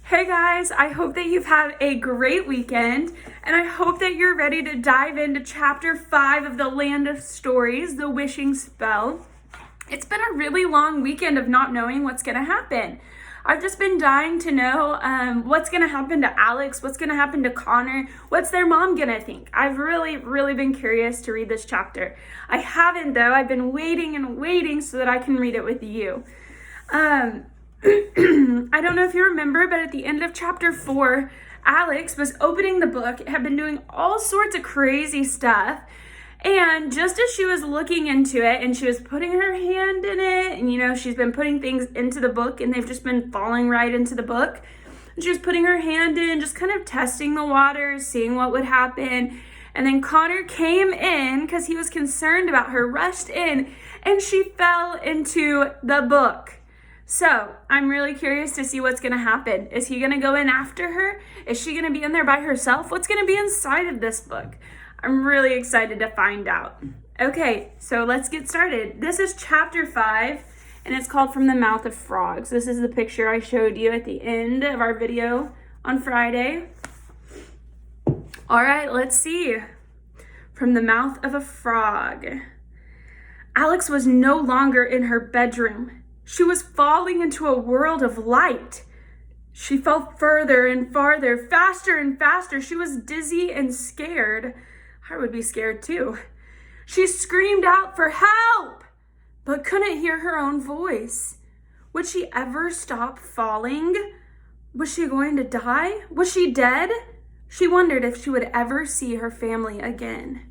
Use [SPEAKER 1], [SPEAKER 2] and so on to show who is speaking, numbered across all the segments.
[SPEAKER 1] Hey guys, I hope that you've had a great weekend, and I hope that you're ready to dive into chapter 5 of the Land of Stories, The Wishing Spell. It's been a really long weekend of not knowing what's going to happen. I've just been dying to know what's going to happen to Alex, what's going to happen to Connor, what's their mom going to think. I've really been curious to read this chapter. I haven't though. I've been waiting so that I can read it with you. I don't know if you remember, but at the end of chapter 4, Alex was opening the book, had been doing all sorts of crazy stuff, and just as she was looking into it and she was putting her hand in it, and she's been putting things into the book and they've just been falling right into the book, and she was putting her hand in, just kind of testing the waters, seeing what would happen, and then Connor came in because he was concerned about her, rushed in, and she fell into the book. So I'm really curious to see what's going to happen. Is he going to go in after her? Is she going to be in there by herself? What's going to be inside of this book? I'm really excited to find out. Okay, so let's get started. This is chapter 5, and it's called From the Mouth of Frogs. This is the picture I showed you at the end of our video on Friday. All right, let's see. From the Mouth of a Frog. Alex was no longer in her bedroom. She was falling into a world of light. She fell further and farther, faster and faster. She was dizzy and scared. I would be scared too. She screamed out for help, but couldn't hear her own voice. Would she ever stop falling? Was she going to die? Was she dead? She wondered if she would ever see her family again.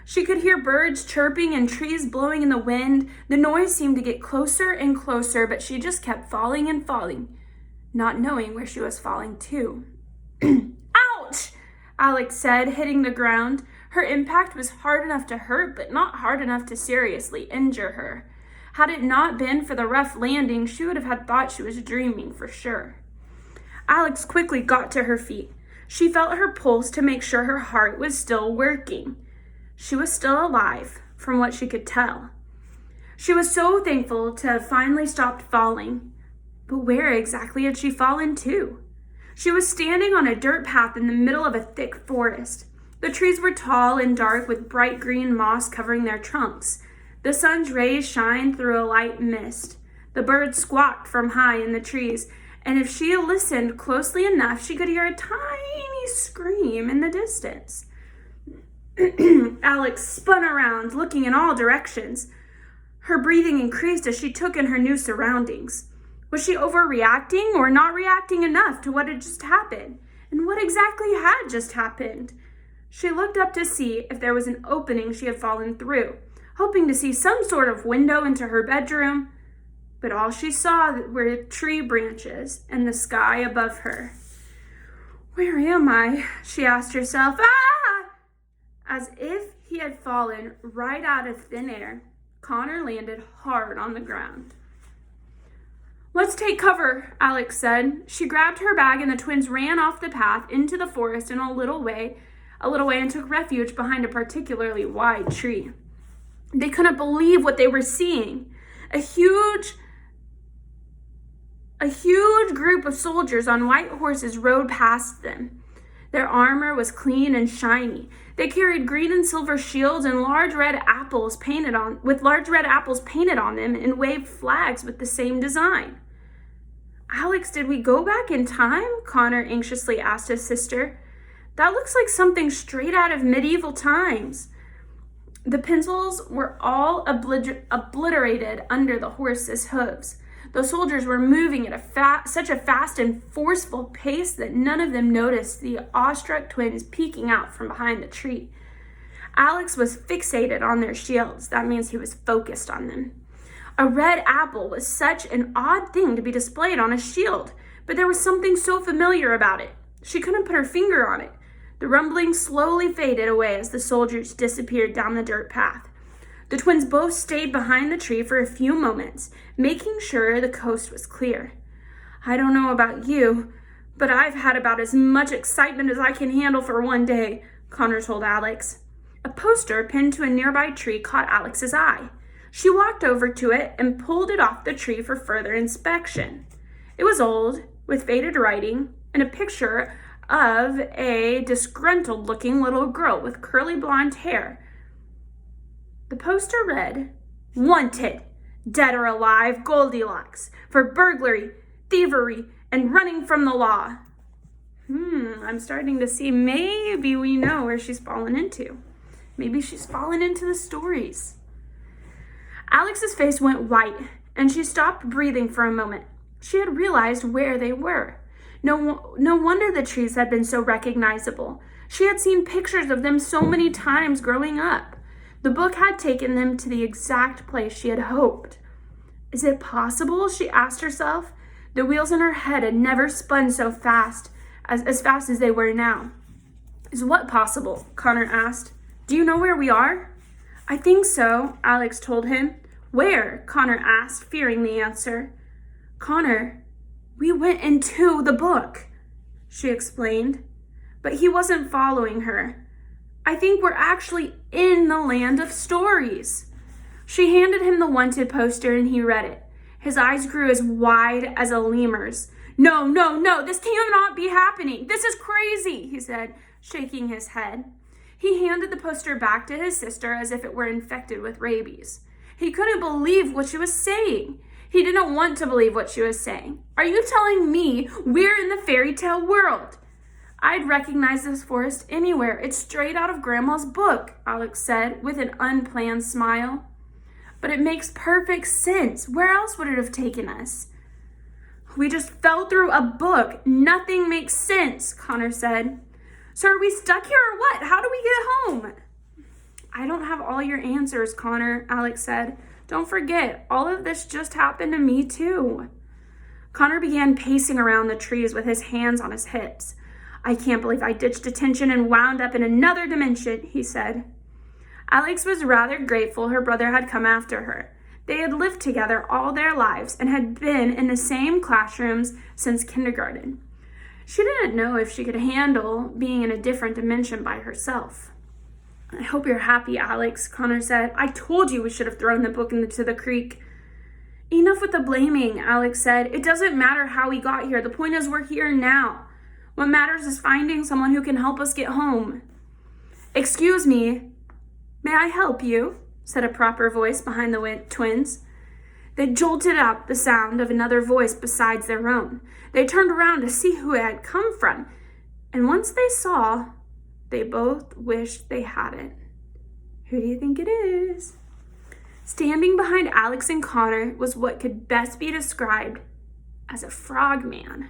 [SPEAKER 1] She could hear birds chirping and trees blowing in the wind. The noise seemed to get closer and closer, but she just kept falling and falling, not knowing where she was falling to. Ouch! Alex said, hitting the ground. Her impact was hard enough to hurt, but not hard enough to seriously injure her. Had it not been for the rough landing, she would have had thought she was dreaming for sure. Alex quickly got to her feet. She felt her pulse to make sure her heart was still working. She was still alive, from what she could tell. She was so thankful to have finally stopped falling. But where exactly had she fallen to? She was standing on a dirt path in the middle of a thick forest. The trees were tall and dark with bright green moss covering their trunks. The sun's rays shined through a light mist. The birds squawked from high in the trees, and if she listened closely enough, she could hear a tiny scream in the distance. Alex spun around, looking in all directions. Her breathing increased as she took in her new surroundings. Was she overreacting or not reacting enough to what had just happened? And what exactly had just happened? She looked up to see if there was an opening she had fallen through, hoping to see some sort of window into her bedroom, but all she saw were tree branches and the sky above her. Where am I? She asked herself. As if he had fallen right out of thin air, Connor landed hard on the ground. Let's take cover, Alex said. She grabbed her bag and the twins ran off the path into the forest in a little way and took refuge behind a particularly wide tree. They couldn't believe what they were seeing. A huge group of soldiers on white horses rode past them. Their armor was clean and shiny. They carried green and silver shields and large red apples painted on them and waved flags with the same design. Alex, did we go back in time? Connor anxiously asked his sister. That looks like something straight out of medieval times. The pencils were all obliterated under the horses' hooves. The soldiers were moving at such a fast and forceful pace that none of them noticed the awestruck twins peeking out from behind the tree. Alex was fixated on their shields. That means he was focused on them. A red apple was such an odd thing to be displayed on a shield, but there was something so familiar about it. She couldn't put her finger on it. The rumbling slowly faded away as the soldiers disappeared down the dirt path. The twins both stayed behind the tree for a few moments, making sure the coast was clear. I don't know about you, but I've had about as much excitement as I can handle for one day, Connor told Alex. A poster pinned to a nearby tree caught Alex's eye. She walked over to it and pulled it off the tree for further inspection. It was old, with faded writing and a picture of a disgruntled-looking little girl with curly blonde hair. The poster read, "Wanted, dead or alive, Goldilocks, for burglary, thievery, and running from the law." I'm starting to see maybe we know where she's fallen into. Maybe she's fallen into the stories. Alex's face went white, and she stopped breathing for a moment. She had realized where they were. No wonder the trees had been so recognizable. She had seen pictures of them so many times growing up. The book had taken them to the exact place she had hoped. Is it possible? She asked herself. The wheels in her head had never spun so fast, as fast as they were now. Is what possible? Connor asked. Do you know where we are? I think so, Alex told him. Where? Connor asked, fearing the answer. Connor, we went into the book, she explained. But he wasn't following her. I think we're actually in the land of stories. She handed him the wanted poster and he read it. His eyes grew as wide as a lemur's. No, this cannot be happening. This is crazy, he said, shaking his head. He handed the poster back to his sister as if it were infected with rabies. He couldn't believe what she was saying. He didn't want to believe what she was saying. Are you telling me we're in the fairy tale world? I'd recognize this forest anywhere. It's straight out of Grandma's book, Alex said with an unplanned smile. But it makes perfect sense. Where else would it have taken us? We just fell through a book. Nothing makes sense, Connor said. So are we stuck here or what? How do we get home? I don't have all your answers, Connor, Alex said. Don't forget, all of this just happened to me too. Connor began pacing around the trees with his hands on his hips. I can't believe I ditched detention and wound up in another dimension, he said. Alex was rather grateful her brother had come after her. They had lived together all their lives and had been in the same classrooms since kindergarten. She didn't know if she could handle being in a different dimension by herself. I hope you're happy, Alex, Connor said. I told you we should have thrown the book into the creek. Enough with the blaming, Alex said. It doesn't matter how we got here. The point is we're here now. What matters is finding someone who can help us get home. Excuse me, may I help you? Said a proper voice behind the twins. They jolted out the sound of another voice besides their own. They turned around to see who it had come from, and once they saw, they both wished they hadn't. Who do you think it is? Standing behind Alex and Connor was what could best be described as a frogman.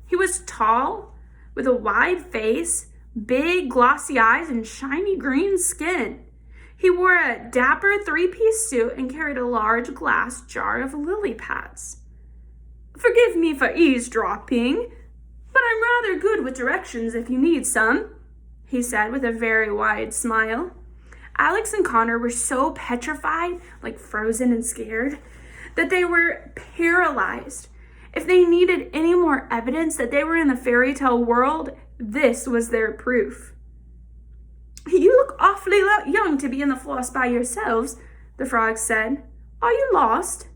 [SPEAKER 1] He was tall, with a wide face, big glossy eyes, and shiny green skin. He wore a dapper three-piece suit and carried a large glass jar of lily pads. Forgive me for eavesdropping, but I'm rather good with directions if you need some, he said with a very wide smile. Alex and Connor were so petrified, like frozen and scared, that they were paralyzed. If they needed any more evidence that they were in the fairy tale world, this was their proof. You look awfully young to be in the forest by yourselves, the frog said. Are you lost?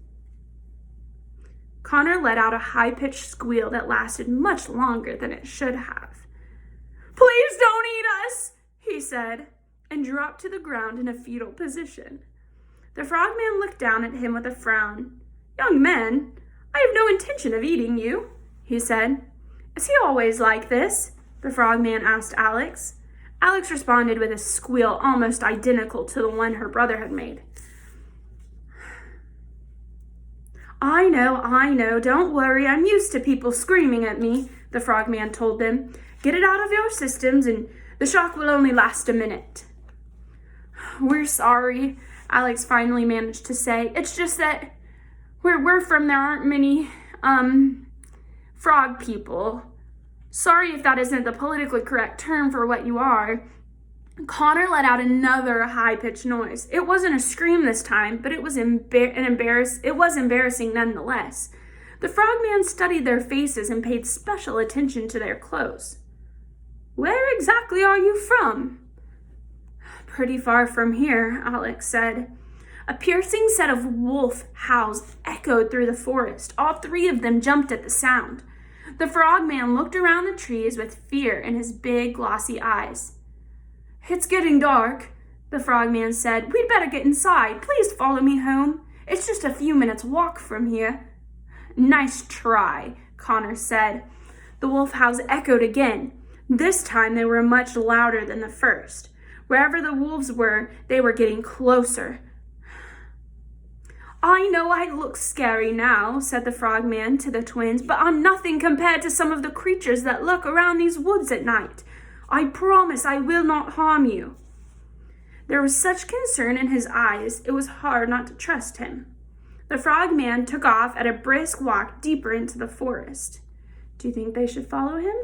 [SPEAKER 1] Connor let out a high-pitched squeal that lasted much longer than it should have. Please don't eat us, he said, and dropped to the ground in a fetal position. The frogman looked down at him with a frown. Young man, I have no intention of eating you, he said. Is he always like this? The frogman asked Alex. Alex responded with a squeal almost identical to the one her brother had made. I know, don't worry, I'm used to people screaming at me, the frogman told them. Get it out of your systems and the shock will only last a minute. We're sorry, Alex finally managed to say. It's just that where we're from there aren't many, frog people. Sorry if that isn't the politically correct term for what you are. Connor let out another high-pitched noise. It wasn't a scream this time, but it was embarrassing nonetheless. The frogman studied their faces and paid special attention to their clothes. Where exactly are you from? Pretty far from here, Alex said. A piercing set of wolf howls echoed through the forest. All three of them jumped at the sound. The frogman looked around the trees with fear in his big, glossy eyes. "It's getting dark," the frogman said. "We'd better get inside. Please follow me home. It's just a few minutes' walk from here." "Nice try," Connor said. The wolf howls echoed again. This time they were much louder than the first. Wherever the wolves were, they were getting closer. "I know I look scary now," said the frogman to the twins, "but I'm nothing compared to some of the creatures that lurk around these woods at night. I promise I will not harm you." There was such concern in his eyes, it was hard not to trust him. The frogman took off at a brisk walk deeper into the forest. Do you think they should follow him?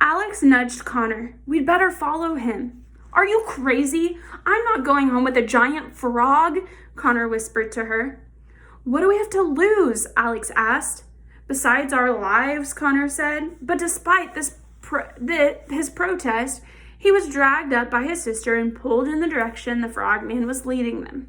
[SPEAKER 1] Alex nudged Connor. "We'd better follow him." "Are you crazy? I'm not going home with a giant frog," Connor whispered to her. "What do we have to lose?" Alex asked. "Besides our lives," Connor said. But despite his protest, he was dragged up by his sister and pulled in the direction the frogman was leading them.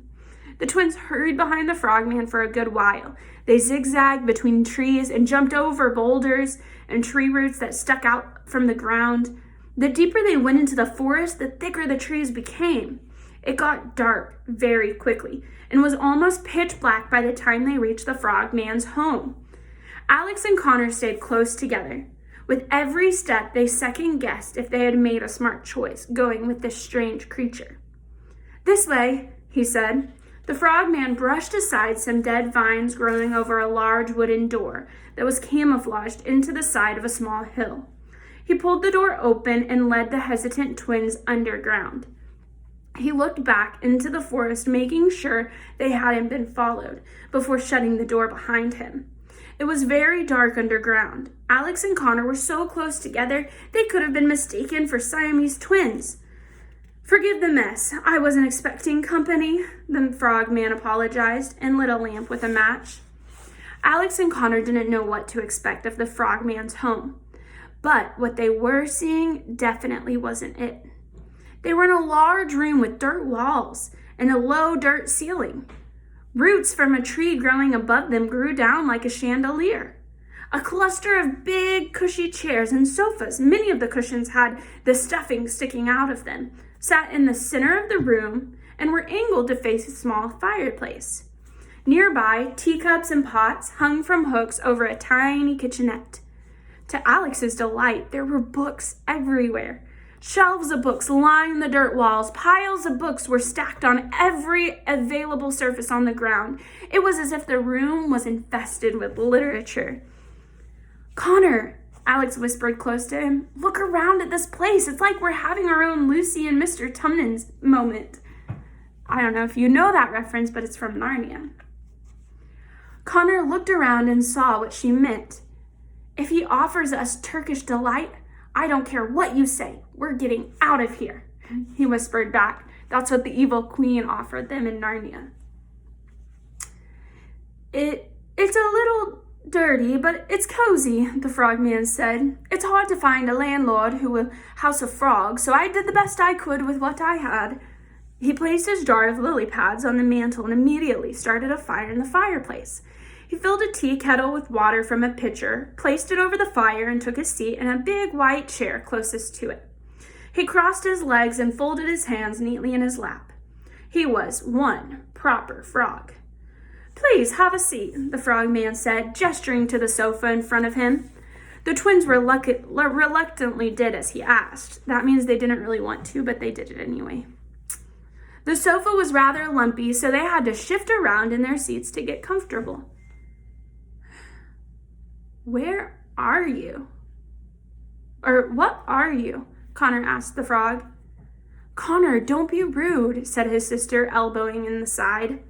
[SPEAKER 1] The twins hurried behind the frogman for a good while. They zigzagged between trees and jumped over boulders and tree roots that stuck out from the ground. The deeper they went into the forest, the thicker the trees became. It got dark very quickly and was almost pitch black by the time they reached the frogman's home. Alex and Connor stayed close together. With every step, they second-guessed if they had made a smart choice going with this strange creature. "This way," he said. The frogman brushed aside some dead vines growing over a large wooden door that was camouflaged into the side of a small hill. He pulled the door open and led the hesitant twins underground. He looked back into the forest, making sure they hadn't been followed, before shutting the door behind him. It was very dark underground. Alex and Connor were so close together, they could have been mistaken for Siamese twins. "Forgive the mess. I wasn't expecting company," the frogman apologized and lit a lamp with a match. Alex and Connor didn't know what to expect of the frogman's home. But what they were seeing definitely wasn't it. They were in a large room with dirt walls and a low dirt ceiling. Roots from a tree growing above them grew down like a chandelier. A cluster of big, cushy chairs and sofas, many of the cushions had the stuffing sticking out of them, sat in the center of the room and were angled to face a small fireplace. Nearby, teacups and pots hung from hooks over a tiny kitchenette. To Alex's delight, there were books everywhere. Shelves of books lined the dirt walls. Piles of books were stacked on every available surface on the ground. It was as if the room was infested with literature. "Connor," Alex whispered close to him, "look around at this place. It's like we're having our own Lucy and Mr. Tumnus moment." I don't know if you know that reference, but it's from Narnia. Connor looked around and saw what she meant. "If he offers us Turkish delight, I don't care what you say. We're getting out of here," he whispered back. That's what the evil queen offered them in Narnia. It's a little dirty, but it's cozy," the frogman said. "It's hard to find a landlord who will house a frog, so I did the best I could with what I had." He placed his jar of lily pads on the mantel and immediately started a fire in the fireplace. He filled a tea kettle with water from a pitcher, placed it over the fire, and took his seat in a big white chair closest to it. He crossed his legs and folded his hands neatly in his lap. He was one proper frog. "Please have a seat," the frogman said, gesturing to the sofa in front of him. The twins reluctantly did as he asked. That means they didn't really want to, but they did it anyway. The sofa was rather lumpy, so they had to shift around in their seats to get comfortable. "Where are you?" "Or what are you?" Connor asked the frog. "Connor, don't be rude," said his sister, elbowing in the side.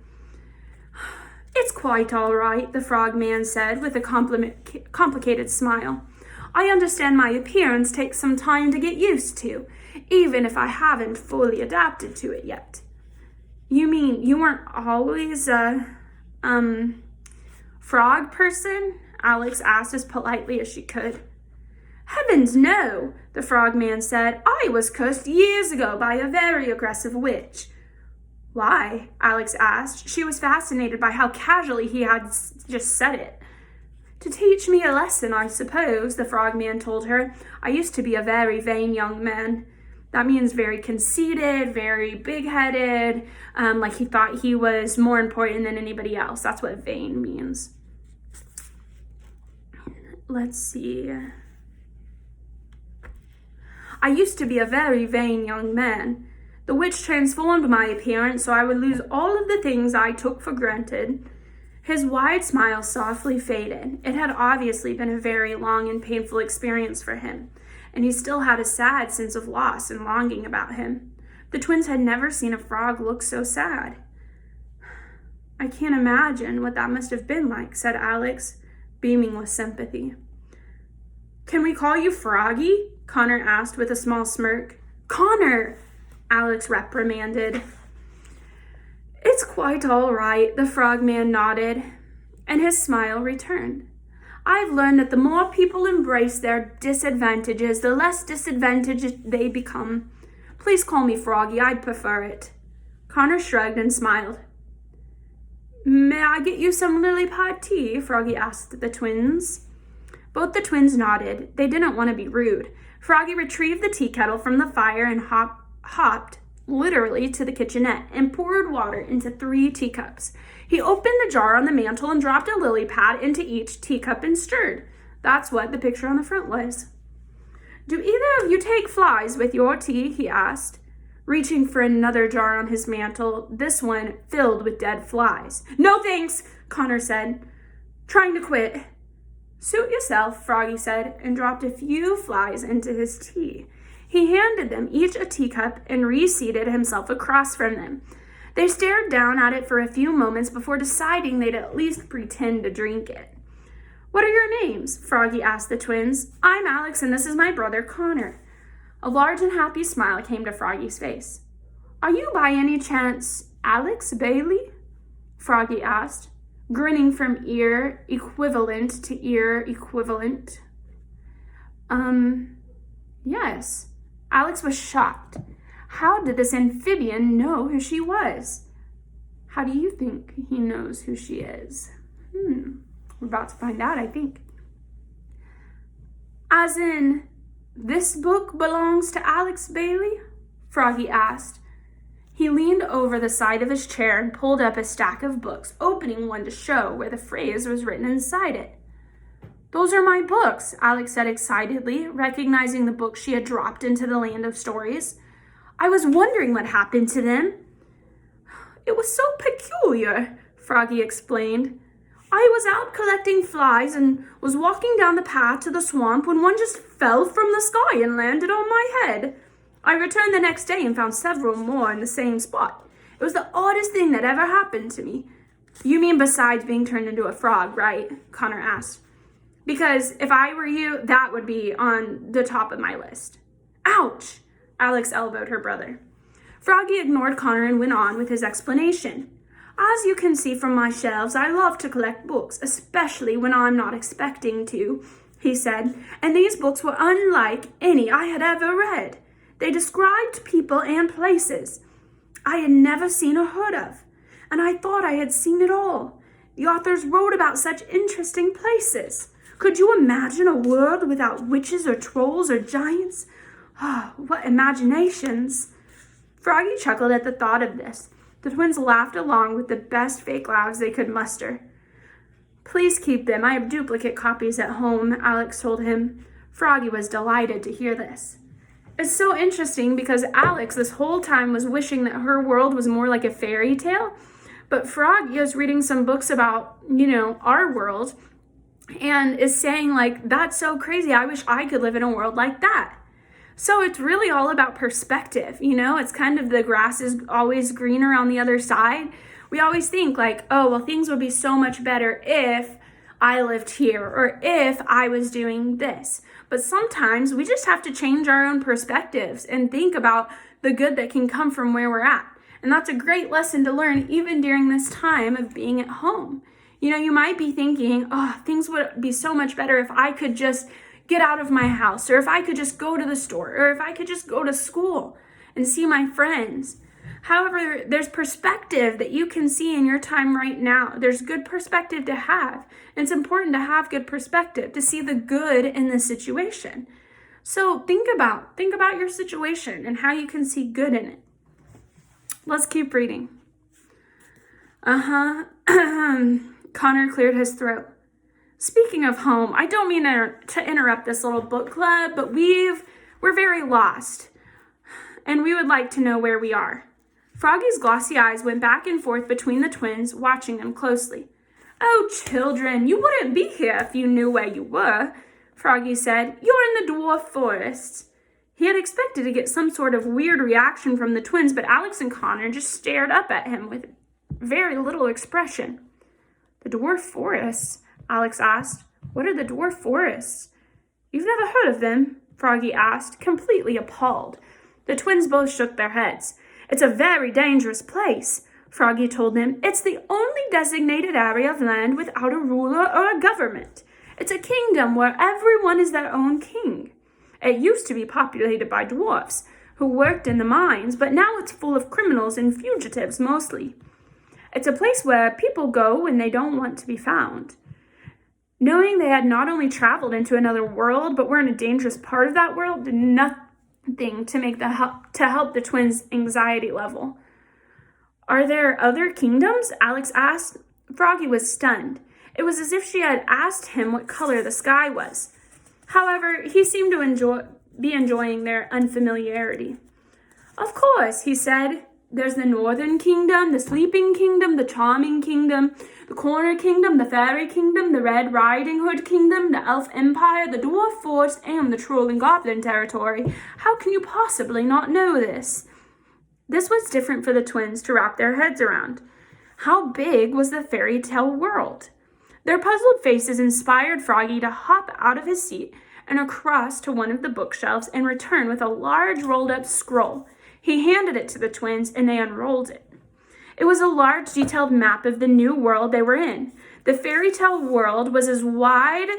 [SPEAKER 1] "It's quite all right," the frogman said with a complicated smile. "I understand my appearance takes some time to get used to, even if I haven't fully adapted to it yet." "You mean you weren't always a, frog person?" Alex asked as politely as she could. "Heavens, no," the frogman said. "I was cursed years ago by a very aggressive witch." "Why?" Alex asked. She was fascinated by how casually he had just said it. To teach me a lesson, I suppose, the frogman told her. I used to be a very vain young man. That means very conceited, very big-headed, like he thought he was more important than anybody else. That's what vain means. Let's see. I used to be a very vain young man. The witch transformed my appearance so I would lose all of the things I took for granted. His wide smile softly faded. It had obviously been a very long and painful experience for him, and he still had a sad sense of loss and longing about him. The twins had never seen a frog look so sad. I can't imagine what that must have been like, said Alex, beaming with sympathy. Can we call you Froggy? Connor asked with a small smirk. Connor! Alex reprimanded. It's quite all right, the frogman nodded, and his smile returned. I've learned that the more people embrace their disadvantages, the less disadvantaged they become. Please call me Froggy, I'd prefer it. Connor shrugged and smiled. May I get you some lily pad tea? Froggy asked the twins. Both the twins nodded. They didn't want to be rude. Froggy retrieved the tea kettle from the fire and hopped literally to the kitchenette and poured water into 3 teacups. He opened the jar on the mantel and dropped a lily pad into each teacup and stirred. That's what the picture on the front was. Do either of you take flies with your tea? He asked, reaching for another jar on his mantel, this one filled with dead flies. No thanks, Connor said, trying to quit. Suit yourself, Froggy said, and dropped a few flies into his tea. He handed them each a teacup and reseated himself across from them. They stared down at it for a few moments before deciding they'd at least pretend to drink it. What are your names? Froggy asked the twins. I'm Alex, and this is my brother, Connor. A large and happy smile came to Froggy's face. Are you by any chance Alex Bailey? Froggy asked, grinning from ear equivalent to ear equivalent. Yes. Alex was shocked. How did this amphibian know who she was? How do you think he knows who she is? We're about to find out, I think. As in, this book belongs to Alex Bailey? Froggy asked. He leaned over the side of his chair and pulled up a stack of books, opening one to show where the phrase was written inside it. Those are my books, Alex said excitedly, recognizing the books she had dropped into the land of stories. I was wondering what happened to them. It was so peculiar, Froggy explained. I was out collecting flies and was walking down the path to the swamp when one just fell from the sky and landed on my head. I returned the next day and found several more in the same spot. It was the oddest thing that ever happened to me. You mean besides being turned into a frog, right? Connor asked. Because if I were you, that would be on the top of my list. Ouch! Alex elbowed her brother. Froggy ignored Connor and went on with his explanation. As you can see from my shelves, I love to collect books, especially when I'm not expecting to, he said, and these books were unlike any I had ever read. They described people and places I had never seen or heard of, and I thought I had seen it all. The authors wrote about such interesting places. Could you imagine a world without witches or trolls or giants? Ah, what imaginations. Froggy chuckled at the thought of this. The twins laughed along with the best fake laughs they could muster. Please keep them. I have duplicate copies at home, Alex told him. Froggy was delighted to hear this. It's so interesting because Alex this whole time was wishing that her world was more like a fairy tale, but Froggy is reading some books about, our world and is saying like, that's so crazy. I wish I could live in a world like that. So it's really all about perspective, it's kind of the grass is always greener on the other side. We always think like, oh, well, things would be so much better if I lived here or if I was doing this. But sometimes we just have to change our own perspectives and think about the good that can come from where we're at. And that's a great lesson to learn even during this time of being at home. You might be thinking, oh, things would be so much better if I could just get out of my house, or if I could just go to the store, or if I could just go to school and see my friends. However, there's perspective that you can see in your time right now. There's good perspective to have. And it's important to have good perspective, to see the good in the situation. So think about your situation and how you can see good in it. Let's keep reading. Connor cleared his throat. Speaking of home, I don't mean to interrupt this little book club, but we're very lost, and we would like to know where we are. Froggy's glossy eyes went back and forth between the twins, watching them closely. Oh, children, you wouldn't be here if you knew where you were, Froggy said. You're in the dwarf forest. He had expected to get some sort of weird reaction from the twins, but Alex and Connor just stared up at him with very little expression. The dwarf forests? Alex asked. What are the dwarf forests? You've never heard of them? Froggy asked, completely appalled. The twins both shook their heads. It's a very dangerous place, Froggy told them. It's the only designated area of land without a ruler or a government. It's a kingdom where everyone is their own king. It used to be populated by dwarfs who worked in the mines, but now it's full of criminals and fugitives mostly. It's a place where people go when they don't want to be found. Knowing they had not only traveled into another world, but were in a dangerous part of that world, did nothing to help the twins' anxiety level. Are there other kingdoms? Alex asked. Froggy was stunned. It was as if she had asked him what color the sky was. However, he seemed to be enjoying their unfamiliarity. Of course, he said. There's the Northern Kingdom, the Sleeping Kingdom, the Charming Kingdom, the Corner Kingdom, the Fairy Kingdom, the Red Riding Hood Kingdom, the Elf Empire, the Dwarf Forest, and the Troll and Goblin Territory. How can you possibly not know this? This was different for the twins to wrap their heads around. How big was the fairy tale world? Their puzzled faces inspired Froggy to hop out of his seat and across to one of the bookshelves and return with a large rolled-up scroll. He handed it to the twins, and they unrolled it. It was a large, detailed map of the new world they were in. The fairy tale world was a wide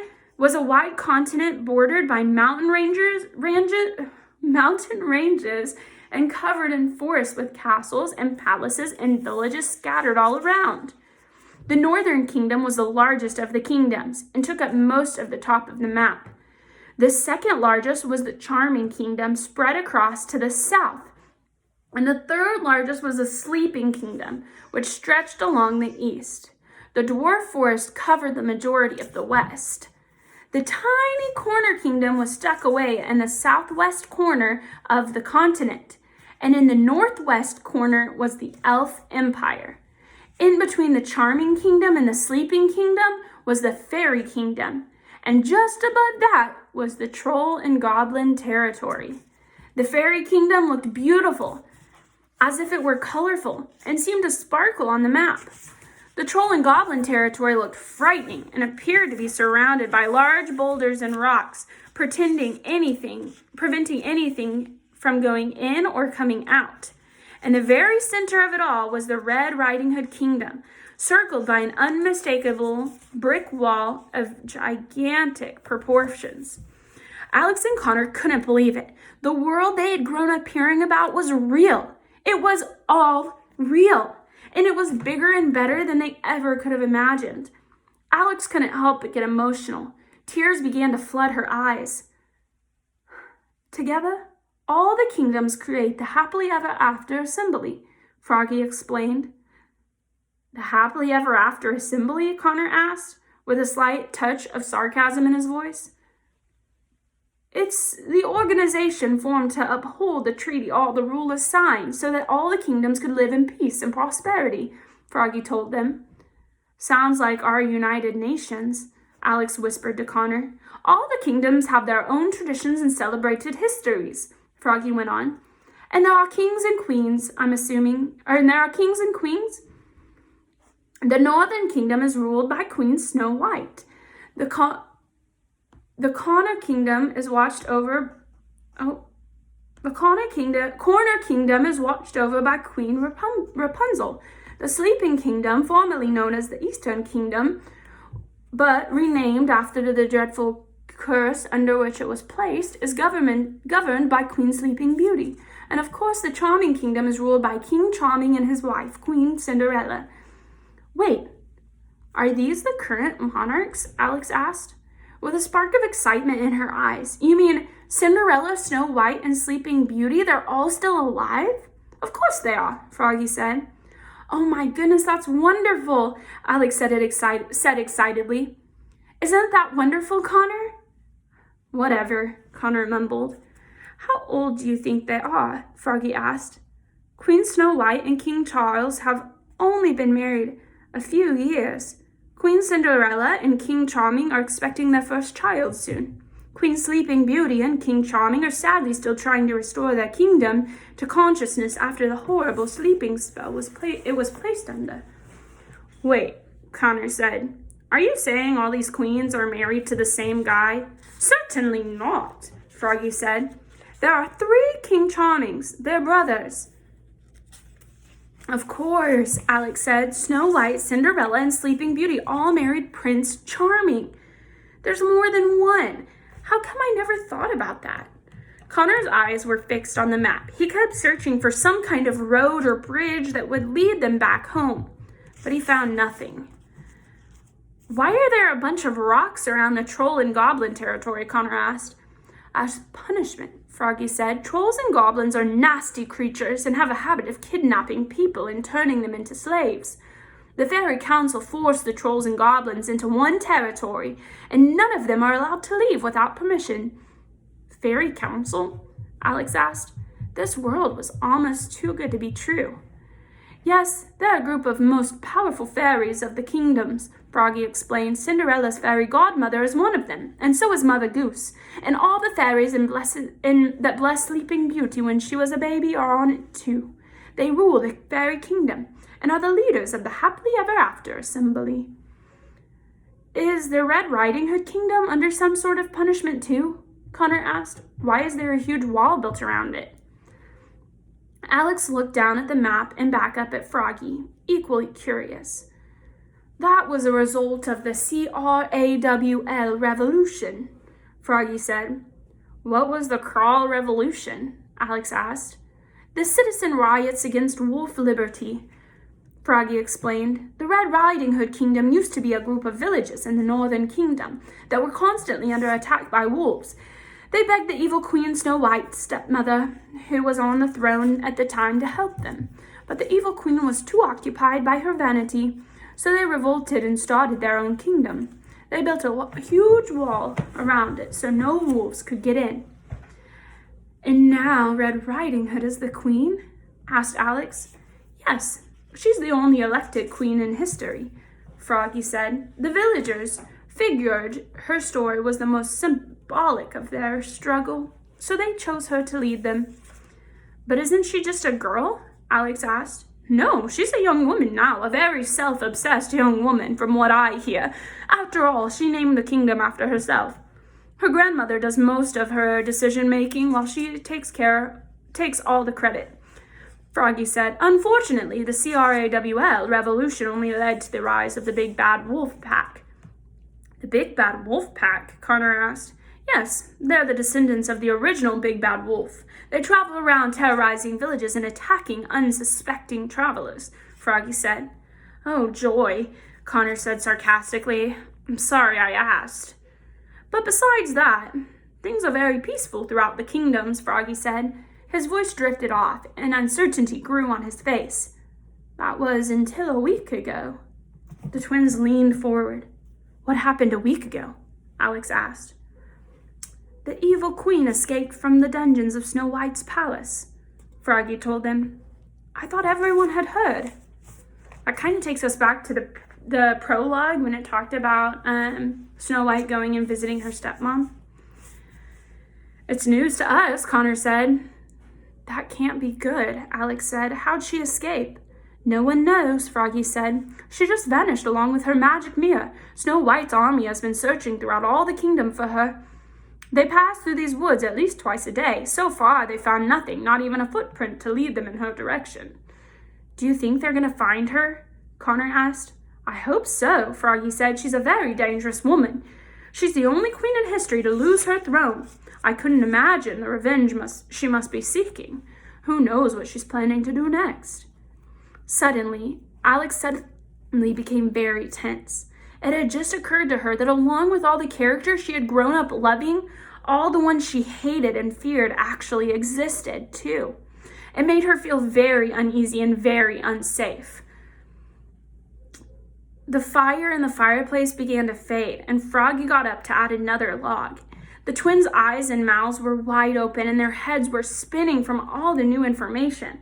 [SPEAKER 1] continent bordered by mountain ranges, and covered in forests with castles and palaces and villages scattered all around. The Northern Kingdom was the largest of the kingdoms and took up most of the top of the map. The second largest was the Charming Kingdom, spread across to the south. And the third largest was the Sleeping Kingdom, which stretched along the east. The Dwarf Forest covered the majority of the west. The tiny Corner Kingdom was stuck away in the southwest corner of the continent, and in the northwest corner was the Elf Empire. In between the Charming Kingdom and the Sleeping Kingdom was the Fairy Kingdom, and just above that was the Troll and Goblin Territory. The Fairy Kingdom looked beautiful, as if it were colorful, and seemed to sparkle on the map. The Troll and Goblin Territory looked frightening and appeared to be surrounded by large boulders and rocks, preventing anything from going in or coming out. In the very center of it all was the Red Riding Hood Kingdom, circled by an unmistakable brick wall of gigantic proportions. Alex and Connor couldn't believe it. The world they had grown up hearing about was real. It was all real, and it was bigger and better than they ever could have imagined. Alex couldn't help but get emotional. Tears began to flood her eyes. Together, all the kingdoms create the happily ever after assembly, Froggy explained. The happily ever after assembly? Connor asked, with a slight touch of sarcasm in his voice. It's the organization formed to uphold the treaty all the rulers signed so that all the kingdoms could live in peace and prosperity, Froggy told them. Sounds like our United Nations, Alex whispered to Connor. All the kingdoms have their own traditions and celebrated histories, Froggy went on. And there are kings and queens, I'm assuming. And there are kings and queens? The Northern Kingdom is ruled by Queen Snow White. The Corner Kingdom is watched over by Queen Rapunzel. The Sleeping Kingdom, formerly known as the Eastern Kingdom, but renamed after the dreadful curse under which it was placed, is governed by Queen Sleeping Beauty. And of course, the Charming Kingdom is ruled by King Charming and his wife, Queen Cinderella. Wait, are these the current monarchs? Alex asked, with a spark of excitement in her eyes. You mean Cinderella, Snow White, and Sleeping Beauty? They're all still alive? Of course they are, Froggy said. Oh my goodness, that's wonderful, Alex said excitedly. Isn't that wonderful, Connor? Whatever, Connor mumbled. How old do you think they are? Froggy asked. Queen Snow White and King Charles have only been married a few years. Queen Cinderella and King Charming are expecting their first child soon. Queen Sleeping Beauty and King Charming are sadly still trying to restore their kingdom to consciousness after the horrible sleeping spell was placed under. Wait, Connor said. Are you saying all these queens are married to the same guy? Certainly not, Froggy said. There are 3 King Charmings. They're brothers. Of course, Alex said. Snow White, Cinderella, and Sleeping Beauty all married Prince Charming. There's more than one. How come I never thought about that? Connor's eyes were fixed on the map. He kept searching for some kind of road or bridge that would lead them back home, but he found nothing. Why are there a bunch of rocks around the troll and goblin territory? Connor asked. As punishment, Froggy said. Trolls and goblins are nasty creatures and have a habit of kidnapping people and turning them into slaves. The Fairy Council forced the trolls and goblins into one territory, and none of them are allowed to leave without permission. Fairy Council? Alex asked. This world was almost too good to be true. Yes, they're a group of most powerful fairies of the kingdoms, Froggy explained. Cinderella's fairy godmother is one of them, and so is Mother Goose. And all the fairies that blessed Sleeping Beauty when she was a baby are on it too. They rule the fairy kingdom and are the leaders of the happily ever after assembly. Is the Red Riding Hood kingdom under some sort of punishment too? Connor asked. Why is there a huge wall built around it? Alex looked down at the map and back up at Froggy, equally curious. That was a result of the CRAWL revolution, Froggy said. What was the Crawl Revolution? Alex asked. The citizen riots against wolf liberty, Froggy explained. The Red Riding Hood kingdom used to be a group of villages in the northern kingdom that were constantly under attack by wolves. They begged the evil Queen Snow White's stepmother, who was on the throne at the time, to help them. But the evil queen was too occupied by her vanity, so they revolted and started their own kingdom. They built a huge wall around it so no wolves could get in. And now Red Riding Hood is the queen? Asked Alex. Yes, she's the only elected queen in history, Froggy said. The villagers figured her story was the most symbolic of their struggle, so they chose her to lead them. But isn't she just a girl? Alex asked. No, she's a young woman now, a very self-obsessed young woman, from what I hear. After all, she named the kingdom after herself. Her grandmother does most of her decision-making, while she takes all the credit, Froggy said. Unfortunately, the CRAWL revolution only led to the rise of the Big Bad Wolf Pack. The Big Bad Wolf Pack? Connor asked. Yes, they're the descendants of the original Big Bad Wolf. They travel around terrorizing villages and attacking unsuspecting travelers, Froggy said. Oh, joy, Connor said sarcastically. I'm sorry I asked. But besides that, things are very peaceful throughout the kingdoms, Froggy said. His voice drifted off, and uncertainty grew on his face. That was until a week ago. The twins leaned forward. What happened a week ago? Alex asked. The evil queen escaped from the dungeons of Snow White's palace, Froggy told them. I thought everyone had heard. That kind of takes us back to the prologue when it talked about Snow White going and visiting her stepmom. It's news to us, Connor said. That can't be good, Alex said. How'd she escape? No one knows, Froggy said. She just vanished along with her magic mirror. Snow White's army has been searching throughout all the kingdom for her. They pass through these woods at least twice a day. So far, they found nothing, not even a footprint to lead them in her direction. Do you think they're going to find her? Connor asked. I hope so, Froggy said. She's a very dangerous woman. She's the only queen in history to lose her throne. I couldn't imagine the revenge she must be seeking. Who knows what she's planning to do next? Suddenly, Alex suddenly became very tense. It had just occurred to her that along with all the characters she had grown up loving, all the ones she hated and feared actually existed, too. It made her feel very uneasy and very unsafe. The fire in the fireplace began to fade, and Froggy got up to add another log. The twins' eyes and mouths were wide open, and their heads were spinning from all the new information.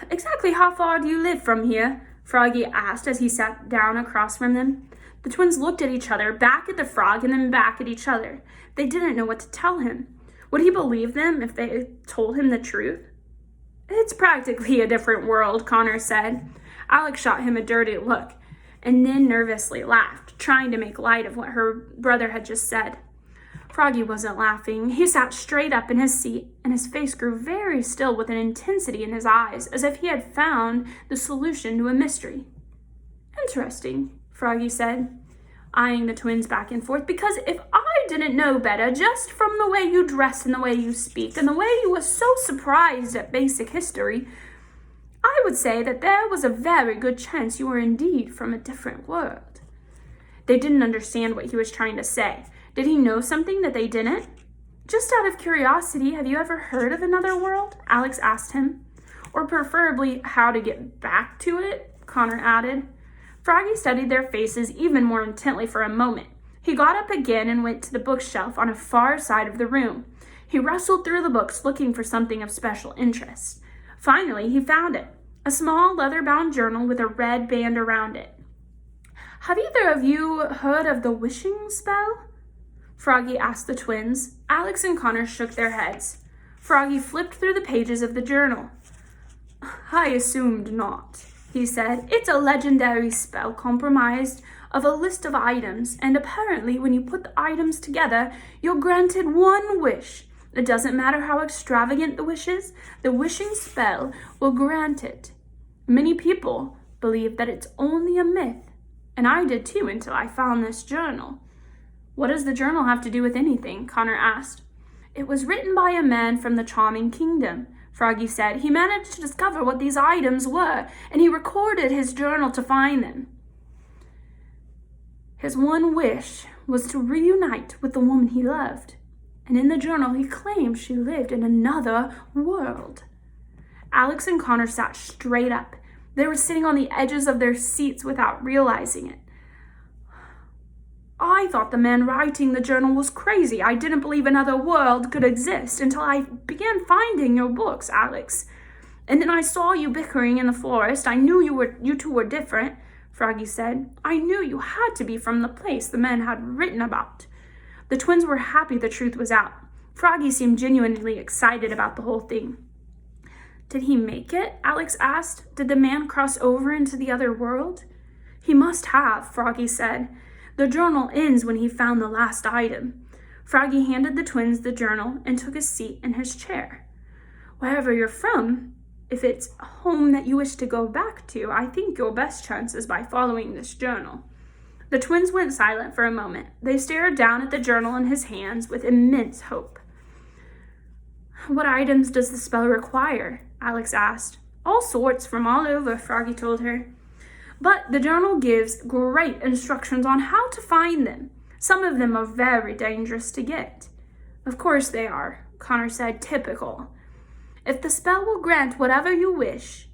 [SPEAKER 1] "Exactly how far do you live from here?" Froggy asked as he sat down across from them. The twins looked at each other, back at the frog, and then back at each other. They didn't know what to tell him. Would he believe them if they told him the truth? "It's practically a different world," Connor said. Alex shot him a dirty look and then nervously laughed, trying to make light of what her brother had just said. Froggy wasn't laughing. He sat straight up in his seat, and his face grew very still with an intensity in his eyes, as if he had found the solution to a mystery. "Interesting," Froggy said, eyeing the twins back and forth, "because if I didn't know better, just from the way you dress and the way you speak and the way you were so surprised at basic history, I would say that there was a very good chance you were indeed from a different world." They didn't understand what he was trying to say. Did he know something that they didn't? "Just out of curiosity, have you ever heard of another world?" Alex asked him. "Or preferably how to get back to it?" Connor added. Froggy studied their faces even more intently for a moment. He got up again and went to the bookshelf on a far side of the room. He rustled through the books looking for something of special interest. Finally, he found it, a small leather-bound journal with a red band around it. "Have either of you heard of the wishing spell?" Froggy asked the twins. Alex and Connor shook their heads. Froggy flipped through the pages of the journal. "I assumed not," he said. "It's a legendary spell comprised of a list of items, and apparently when you put the items together, you're granted one wish. It doesn't matter how extravagant the wish is, the wishing spell will grant it. Many people believe that it's only a myth, and I did too until I found this journal." "What does the journal have to do with anything?" Connor asked. "It was written by a man from the Charming Kingdom," Froggy said. "He managed to discover what these items were, and he recorded his journal to find them. His one wish was to reunite with the woman he loved, and in the journal he claimed she lived in another world." Alex and Connor sat straight up. They were sitting on the edges of their seats without realizing it. "I thought the man writing the journal was crazy. I didn't believe another world could exist until I began finding your books, Alex. And then I saw you bickering in the forest. I knew you two were different," Froggy said. "I knew you had to be from the place the man had written about." The twins were happy the truth was out. Froggy seemed genuinely excited about the whole thing. "Did he make it?" Alex asked. "Did the man cross over into the other world?" "He must have," Froggy said. "The journal ends when he found the last item." Froggy handed the twins the journal and took a seat in his chair. "Wherever you're from, if it's a home that you wish to go back to, I think your best chance is by following this journal." The twins went silent for a moment. They stared down at the journal in his hands with immense hope. "What items does the spell require?" Alex asked. "All sorts from all over," Froggy told her. "But the journal gives great instructions on how to find them. Some of them are very dangerous to get." "Of course they are," Connor said. "Typical. If the spell will grant whatever you wish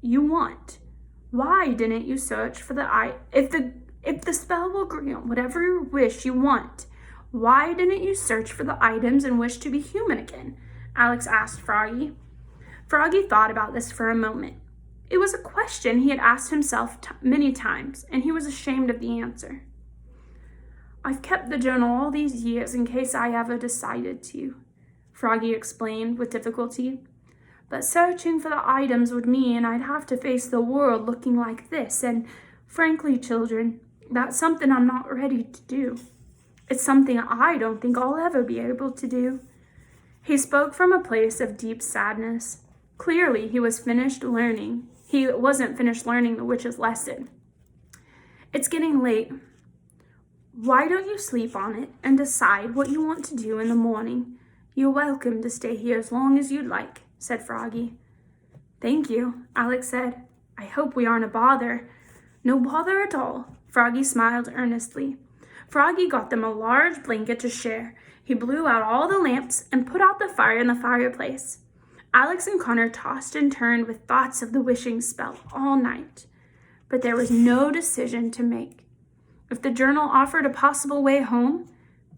[SPEAKER 1] you want, why didn't you search for if the spell will grant whatever you wish you want, why didn't you search for the items and wish to be human again?" Alex asked Froggy. Froggy thought about this for a moment. It was a question he had asked himself many times, and he was ashamed of the answer. "I've kept the journal all these years in case I ever decided to," Froggy explained with difficulty. "But searching for the items would mean I'd have to face the world looking like this, and frankly, children, that's something I'm not ready to do. It's something I don't think I'll ever be able to do." He spoke from a place of deep sadness. Clearly, he wasn't finished learning the witch's lesson. "It's getting late. Why don't you sleep on it and decide what you want to do in the morning? You're welcome to stay here as long as you'd like," said Froggy. Thank you, Alex said. I hope we aren't a bother. No bother at all, Froggy smiled earnestly. Froggy got them a large blanket to share. He blew out all the lamps and put out the fire in the fireplace. Alex and Connor tossed and turned with thoughts of the wishing spell all night. But there was no decision to make. If the journal offered a possible way home,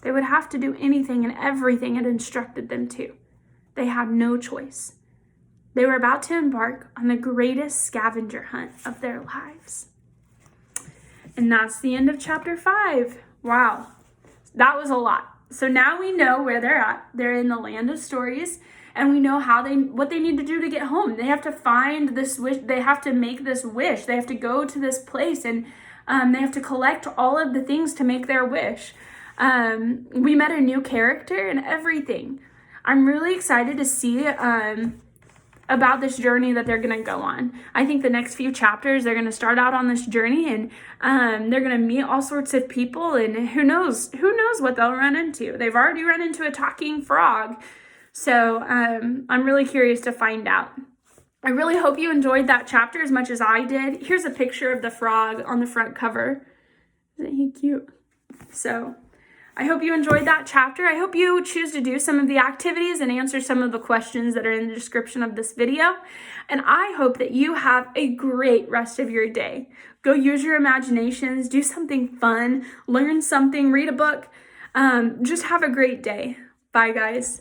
[SPEAKER 1] they would have to do anything and everything it instructed them to. They had no choice. They were about to embark on the greatest scavenger hunt of their lives. And that's the end of chapter 5. Wow, that was a lot. So now we know where they're at. They're in the land of stories, and we know what they need to do to get home. They have to find this wish. They have to make this wish. They have to go to this place, and they have to collect all of the things to make their wish. We met a new character and everything. I'm really excited to see about this journey that they're going to go on. I think the next few chapters, they're going to start out on this journey, and they're going to meet all sorts of people, and who knows what they'll run into. They've already run into a talking frog. So I'm really curious to find out. I really hope you enjoyed that chapter as much as I did. Here's a picture of the frog on the front cover. Isn't he cute? So I hope you enjoyed that chapter. I hope you choose to do some of the activities and answer some of the questions that are in the description of this video. And I hope that you have a great rest of your day. Go use your imaginations, do something fun, learn something, read a book. Just have a great day. Bye, guys.